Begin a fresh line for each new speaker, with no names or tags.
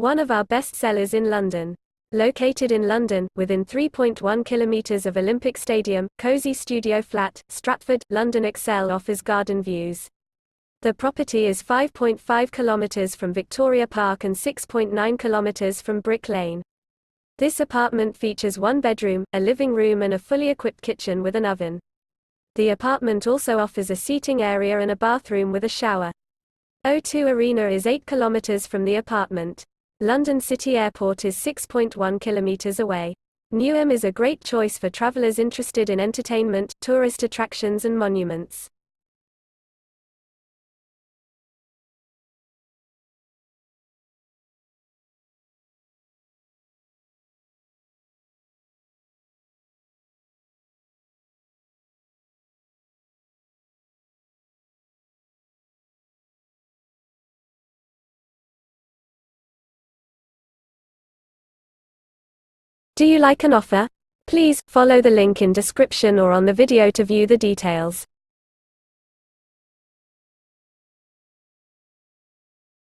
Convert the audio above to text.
one of our best sellers in London. Located in London, within 3.1 kilometers of Olympic Stadium, cozy studio flat, Stratford, London Excel offers garden views. The property is 5.5 kilometers from Victoria Park and 6.9 kilometers from Brick Lane. This apartment features one bedroom, a living room and a fully equipped kitchen with an oven. The apartment also offers a seating area and a bathroom with a shower. O2 Arena is 8 kilometers from the apartment. London City Airport is 6.1 kilometers away. Newham is a great choice for travelers interested in entertainment, tourist attractions and monuments. Do you like an offer? Please follow the link in description or on the video to view the details.